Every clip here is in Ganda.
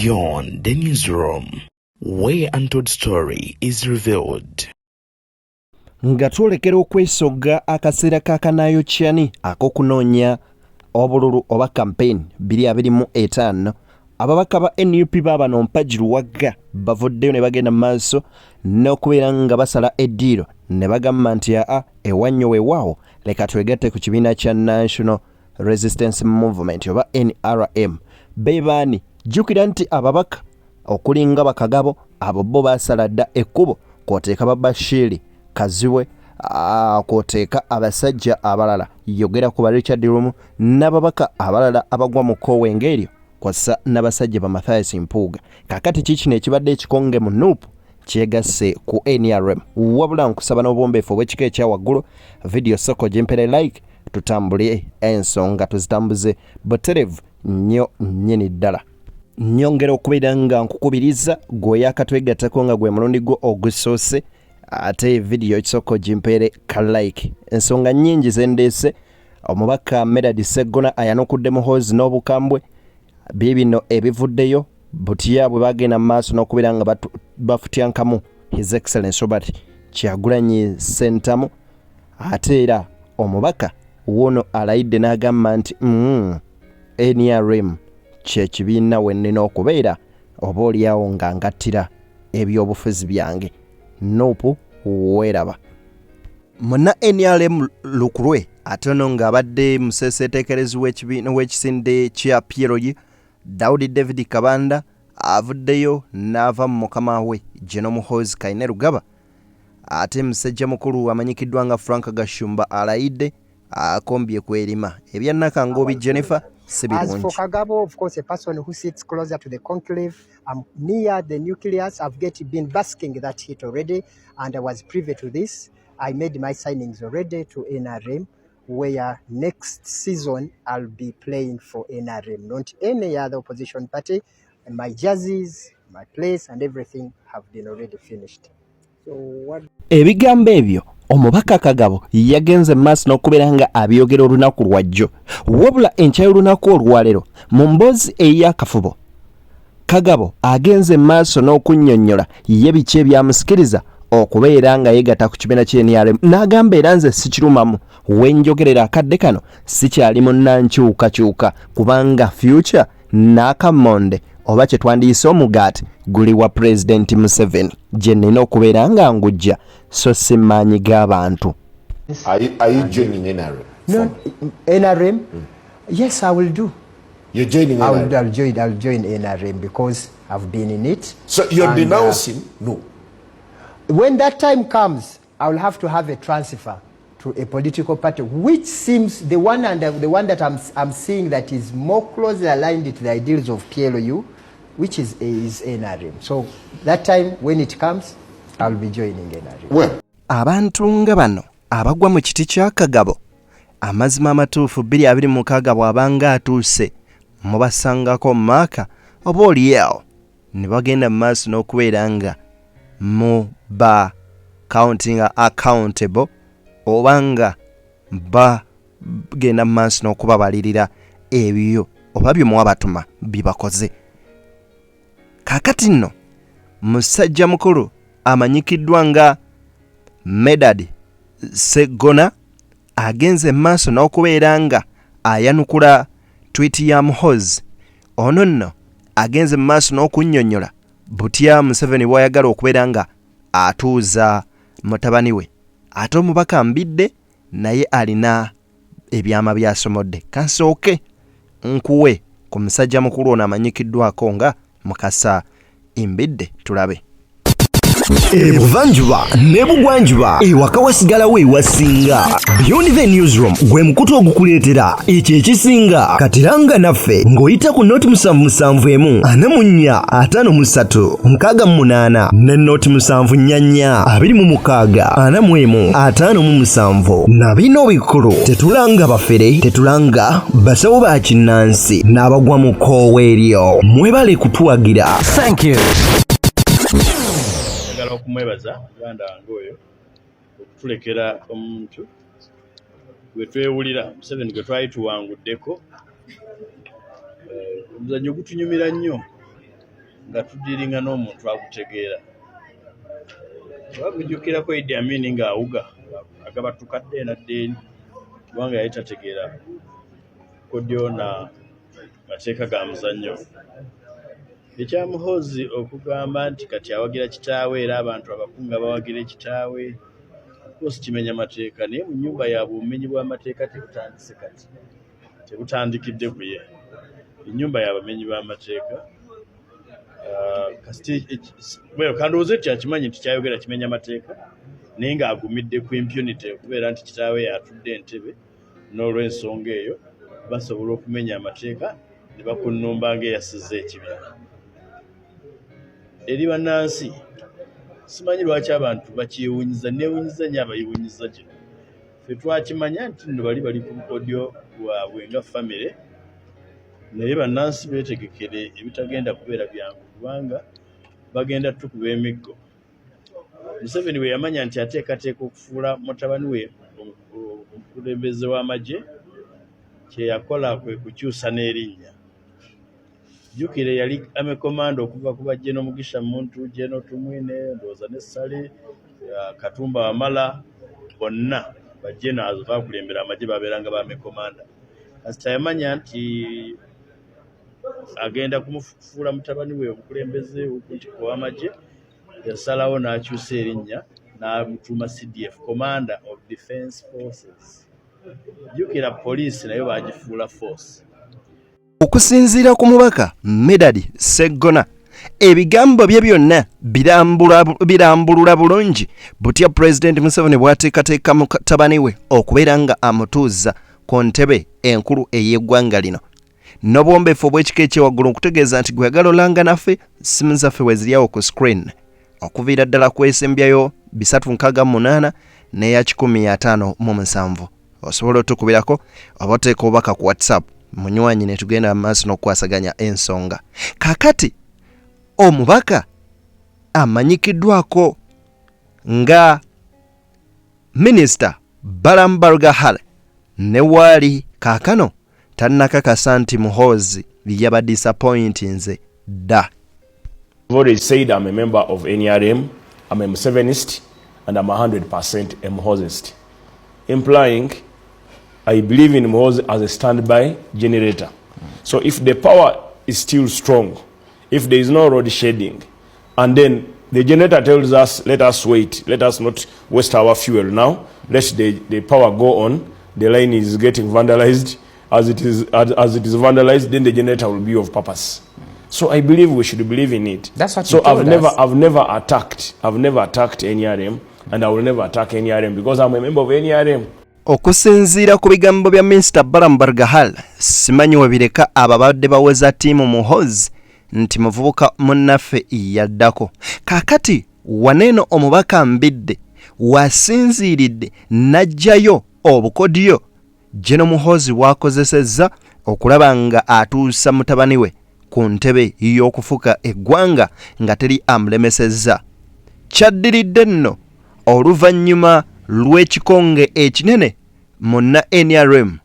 Beyond the newsroom, where untold story is revealed. Nga twolekera okwesoga akaseera kakanayo kyani akokunoonya obululu oba campaign 2025 ababaka ba NUP babano Mpagi Luwaga bavuddeyo ne bagenda maaso n'okubeera nga basala eddiiro ne bagamba nti ewannyo weewaawo leka twegatte ku kibiina kya National Resistance Movement oba NRM. Bebaani jjukira nti ababaka okulinga bakagabo abo bo basala dda ekkubo kwoteeka Bashiri Kaziwe kwoteeka abasajja abalala yogera ku Richard Lumu n'ababaka abalala abagwa mu koowe ng'eryo kwassa n'abasajja ba Mathias Mpuuga. Kakati kiki ekibadde ekikonge mu NUP kyegasse ku NRM wabula nkusaba n'obwombeefu obw'ekika ekya waggulu video soko gyempere like tutambule ensonga tuzitambuze buterevu nnyo nnyini ddala. Nnyongera okubeera nga nkukubiriza gwe yakatwegattako nga gwe mulundi gwo ogusoose ate video kisoko jimpere ka like. Ensonga nnyingi zendeese omubaka Medad Sseggona ayanukudde muhoozi n'obukambwe bibino ebivuddeyo butya bwe bagenda maaso n'okubeera nga bafutyankamu His Excellency Robert Kyagulanyi Ssentamu ate era omubaka wono alayidde n'agamba nti NRM kyekibiina wennina okubeera oba oliawo nga ngattira ebyobufuzi byange NUP weeraba. Muna NRM lukulwe atono ng'abadde museeseteekerezi w'ekibiina w'ekisinde kya PLG Daudi David Kabanda avuddeyo n'ava mu mukama we General Muhoozi Kainerugaba ate musajja mukulu amanyikiddwa nga Frank Gashumba alayidde akombye kw'erima ebyannakangoobi Jennifer. As for Kagabo, of course, a person who sits closer to the conclave, near the nucleus, I've been basking that heat already, and I was privy to this. I made my signings already to NRM, where next season I'll be playing for NRM, not any other opposition party. And my jerseys, my place, and everything have been already finished. So what? Ebigambo ebyo omubaka Kagabo yagenze maaso n'okubeera nga abyogera olunaku lwajjo wabula enkya y'olunaku olwaleero mu mboozi ey'akafubo Kagabo agenze maaso n'okunnyonnyola ye biki ebyamusikiriza okubeera nga yeegatta ku kibiina ky'NRM n'agamba era nze sikirumamu wenjogerera akadde kano sikyali munnankyukakyuka kubanga future n'akamonde oba kye twandiyise omugaati guli wa President Museveni gye nnina okubeera nga ngujja so si maanyi g'abantu. Are you joining NRM? No, NRM? Yes, I will do. You're joining NRM? I'll join NRM because I've been in it. So you're denouncing? No. When that time comes, I will have to have a transfer to a political party, which seems the one that I'm seeing that is more closely aligned to the ideals of PLU, which is NRM. So that time when it comes, I'll be joining NRM. Well, abantu nga bano abagwa mu kiti kya Kagabo amazima amatuufu 2026 bw'abanga atuuse mubasangako maaka oba oliawo ne bagenda mu maaso n'okubeera nga mu ba counting accountable obanga bagenda mu maaso n'okubabalirira ebyo oba bye mwabatuma bibakoze. Kakati nno musajja mukulu amanyikiddwa nga Medad Sseggona agenze maaso n'okubeera nga ayanukula tweet ya Muhoozi. Ono nno agenze maaso n'okunnyonnyola butya Museveni bw'ayagala okubeera nga atuuza mutabani we ate omubaka mbidde naye alina ebyama byasomodde. Kansooke nkuwe ku musajja mukulu ono amanyikiddwako nga Mukasa Imbidde tulabe. Ebuvanjuba nebugwanjuba ewaka wasigalawo ewasinga. Beyond the newsroom gwe mukutu ogukuleetera ekyo ekisinga katiranga naffe ng'oyita ku noti 77453 ne noti 74426 na bino bikulu tetulanga bafere tetulanga basawo ba kinnansi n'abagwa mu koowe eryo mwebale kutuwagira. Thank you. Okumwebaza ganda wange oyo okutulekera omuntu gwe twewulira Museveni gwe twali tuwanguddeko omuzannyo gutunyumira nnyo nga tudiringa n'omuntu akutegeera. Bakujjukirako Idi Amin ng'awuga agaba tukadde nadde kubanga yali tategeera kodyo na mateeka ga muzannyo. Ekya Muhoozi okugamba nti kati awagira kitaawe era abantu abakunga bawagira kitaawe kosi kimenya mateeka naye mu nnyumba yaabwe obumenyi bw'amateeka tebutandise kati tebutandikidde ku ye ennyumba y'abamenyi b'amateeka kandowooze kyakimanyi nti kyayogera kimenya amateeka naye ng'agumidde ku impunity okubeera nti kitaawe yatudde entebe n'olw'ensonga eyo basobola okumenya amateeka ne bakunnumba ng'eyasizza ekibira. Eri bannansi simanyi lwaki abantu bakyewunyiza neewunyiza nnyo abayiwunyiza kino. Ffe twakimanya nti nno bali ku bukodyo bwabwe nga famire naye bannansi beetegekere ebitagenda kubeera byangu kubanga bagenda tukuba emiggo. Museveni bwe yamanya nti ateekateeka okufuula mutabani we omukulembeze w'amagye kye yakola kwe kukyusa n'erinnya. Jjukire yali amekomanda okuva ku General Mugisha Muntu, General Tumwine, Ndowooza ne Ssale, Katumba Wamala, bonna bajenazo bakulembera amagye babeeranga b'amekomanda. Kasita yamanya nti agenda kumufuula mutabani we omukulembeze okuntiko w'amagye, yasalawo n'akyusa erinnya n'amutuuma CDF, Commander of Defence Forces. Jjukira poliisi nayo baagifuula force. Okusinziira ku mubaka Medad Sseggona, ebigambo bye byonna birambulula bulungi butya President Museveni bw'ateekateeka mutabani we okubeera nga amutuuza ku ntebe enkulu ey'eggwanga lino. N'obwombeefu obw'ekika ekyewaggulu okutegeeza nti gweyagala olanga naffe simu zaffe we ziryawo ku screen okuviira ddala ku esembyayo 368 n'eya 157 osobola otukubirako oba oteeka obubaka ku WhatsApp munywanyi ne tugenda amaaso n'okukwasaganya ensonga. Kakati omubaka amanyikiddwako nga Minisita Balaam Barugahale ne waali kaakano tannakakasa nti Muhoozi yaba disappointinze dda. I've already said I'm a member of NRM, I'm a Musevenist, and I'm 100% a Muhoozist, implying I believe in Muhoozi as a standby generator. So if the power is still strong, if there is no road shedding, and then the generator tells us, let us wait, let us not waste our fuel now, let the power go on, the line is getting vandalized, as it is vandalized, then the generator will be of purpose. So I believe we should believe in it. That's what so you told us. I've never attacked NRM, and I will never attack NRM because I'm a member of NRM. Okusinziira ku bigambo bya Minisita Balaam Barugahale, simanyi webireka ababadde baweza ttiimu Muhoozi nti muvubuka munnaffe yaddako. Kaakati waneeno omubaka mbidde wasinziiridde n'ajjayo obukodyo General Muhoozi bw'akozesezza okulaba nga atuusa mutabani we ku ntebe y'okufuka eggwanga nga teri amulemesezza. Kyaddiridde nno oluvannyuma lw'ekikonge ekinene munna NRM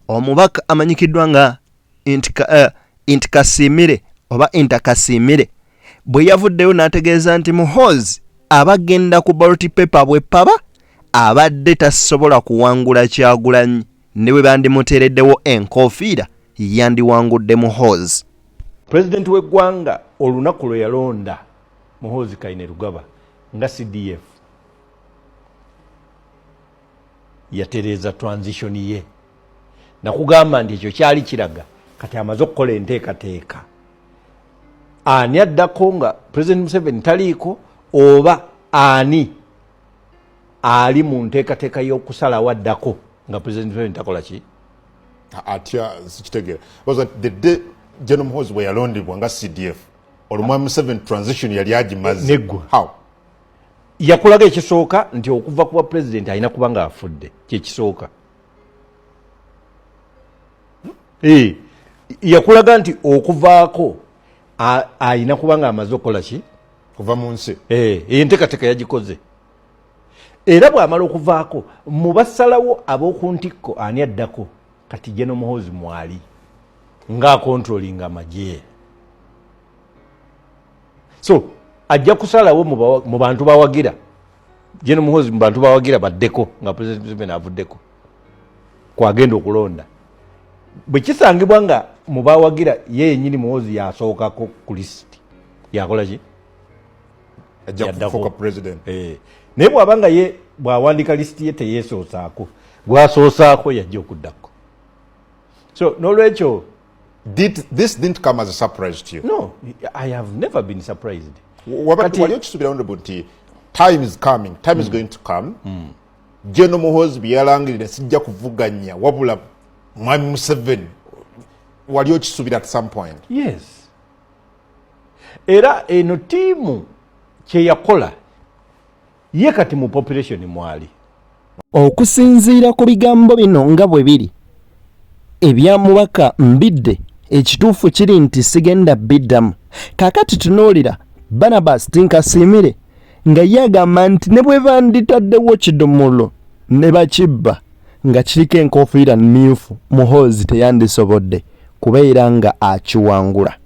omubaka amanyikiddwa nga Intakasiimire bwe yavuddeyo n'ategeeza nti Muhoozi abagenda ku ballot paper bwe paba abadde tasobola kuwangula Kyagulanyi ne bwe bandimuteereddewo enkoofiira yandiwangudde Muhoozi. President w'eggwanga olunaku lwe yalonda Muhoozi Kainerugaba nga CDF yatereeza transition ye nakugamba nti ekyo kyali kiraga kati amaze okukola enteekateeka. Ani addako nga President Museveni taliiko oba ani ali mu nteekateeka y'okusalawo addako nga President Museveni takola ki? Atya sikitegeera. Because the day General Muhoozi bwe yalondebwa nga CDF olumwa Museveni transition yali agimaze. Neggwa. How? Yakulaga ekisooka nti okuva kuba president alina kuba nga afudde kyekisooka. Yakulaga nti okuvaako alina kuba nga amaze okukola ki? Kuva mu nsi. Enteekateeka yagikoze. Era bw'amala okuvaako mu basalawo ab'oku ntikko ani addako kati General Muhoozi mwali nga controlling amagye. so ajja kusalawo mu bantu bawagira General Muhoozi mu bantu bawagira baddeko nga President Museveni avuddeko kwagenda okulonda bwe kisangibwa nga mu bawagira ye yennyini Muhoozi yasookako ku lisiti yakola ki ajja kufuuka president naye bw'abanga ye bw'awandika lisiti ye teyeesoosaako bw'asoosaako yajja okuddako so n'olwekyo this didn't come as a surprise to you. No, I have never been surprised. Wali okisubira honorable nti time is coming, time is going to come. General Muhoozi byalangirira sijja kuvuganya wabula Mwami Museveni wali okisubira at some point. Yes. Era eno tiimu kye yakola ye kati mu population mwali. Okusinziira ku bigambo bino nga bwe biri ebyamubaka mbidde ekituufu kiri nti sigenda biddamu kakati tunuulira Barnabas Tinkasiimire nga ye agamba nti ne bwe banditaddewo kidomola ne bakibba nga kiriko enkofiira mmyufu Muhoozi teyandisobodde kubeera nga akiwangula.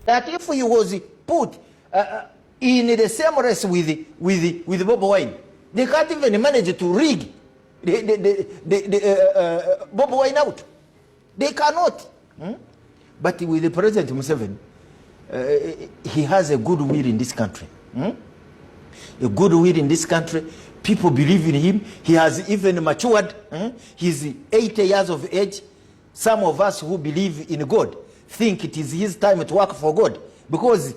That if he was put in the same race with Bobi Wine, they can't even manage to rig the Bobi Wine out. They cannot. But with the President Museveni, he has a good will in this country. A good will in this country. People believe in him. He has even matured. He's 80 years of age. Some of us who believe in God think it is his time to work for God because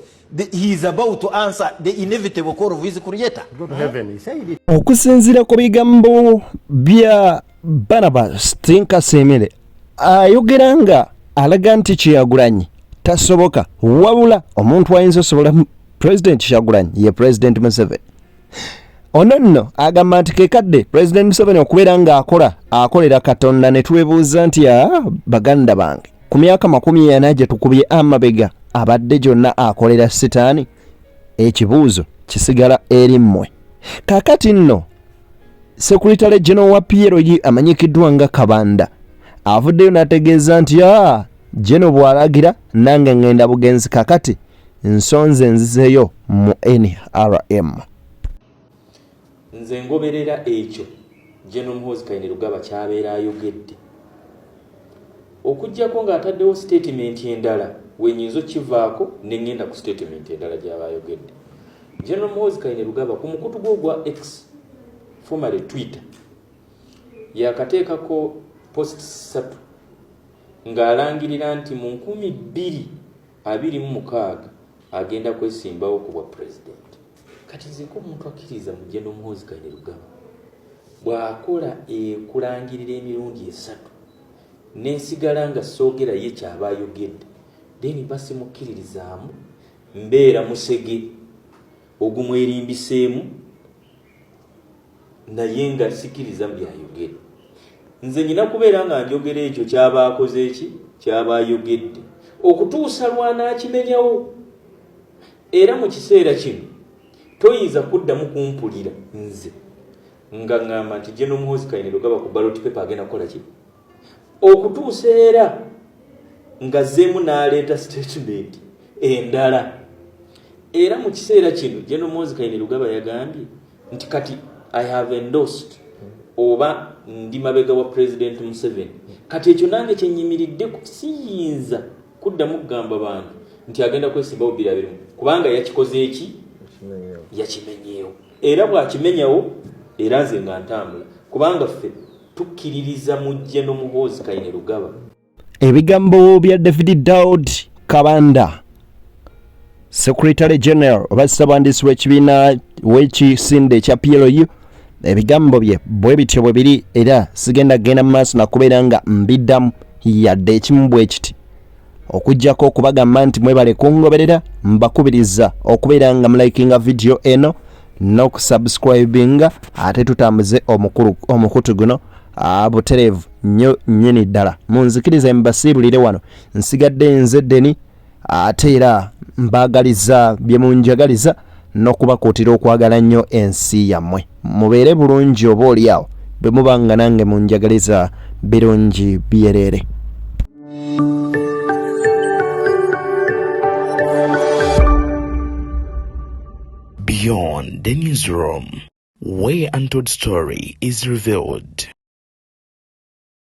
he is about to answer the inevitable call of his creator. Go to heaven, he said it. Okusinziira ku bigambo bya Barnabas Tinkasiimire ayogera nga alaga nti Kyagulanyi tasoboka wabula omuntu ayinza osobola President Kyagulanyi ye President Museveni. Ono nno agamba nti kekadde President Museveni okubeera nga akolera Katonda ne twebuuza nti baganda bange ku myaka 40 gye tukubye amabega abadde gyonna akolera sitaani ekibuuzo kisigala eri mmwe. Kakati nno Secretary General wa PLG amanyikiddwa nga Kabanda avuddeyo n'ategeeza nti General bw'alagira nange ngenda bugenzi kakati nsonze nzizeyo mu NRM. Nze ngoberera ekyo General Muhoozi Kainerugaba kyabeera ayogedde okujjako ng'ataddewo statement endala wenyinza kivaako ne ngenda ku statement endala gy'aba ayogedde. General Muhoozi Kainerugaba ku mukutu gwo gwa X formerly Twitter yakateekako post 3 ng'alangirira nti mu 2026 agenda kwesimbawo ku bwa president. Kati nze omuntu akkiriza mu General Muhoozi Kainerugaba bw'akola kulangirira emirundi 3 n'ensigala nga soogera ye kyaba ayogedde then basimukkiririzaamu mbeera musege ogumwerimbiseemu naye nga sikiriza byayogedde. Nze nyina kubeera nga njogera ekyo kyaba akoze eki kyaba ayogedde okutuusa lw'anaakimenyawo. Era mu kiseera kino toyinza kuddamu kumpulira nze nga ngamba nti General Muhoozi Kainerugaba ku ballot paper agenda kukola ki okutuusa era nga zeemu n'aleeta statement endala. Era mu kiseera kino General Muhoozi Kainerugaba yagambye nti kati I have endorsed oba ndi mabega wa President Museveni. Kati ekyo nange kyennyimiridde siyinza kuddamu kugamba bantu nti agenda kwesimbawo 2020 kubanga yakikoze eki yakimenyeewo. Era bw'akimenyawo era nze nga ntambula kubanga ffe tukkiririza mu General Muhoozi Kainerugaba. Ebigambo bya David Daud Kabanda Secretary General oba ssabandisi w'ekibiina w'ekisinde ekya PLU ebigambo bye bwe bityo bwe biri era sigenda genda mu maaso nakubeera nga mbiddamu yadde ekimu bwe kiti okujjako okubagamba nti mwebale kungoberera mbakubiriza okubeera nga mlikinga video eno n'okusubscribinga ate tutambuze omukutu guno butereevu nnyo nnyini ddala. Munzikiriza mbasiibulire wano nsigadde nze Deni ate era mbaagaliza bye munjagaliza n'okubakuutira okwagala nnyo ensi yammwe. Mubeere bulungi oba oliawo bwe muba nga nange munjagaliza birungi byerere. Beyond the newsroom, where untold story is revealed.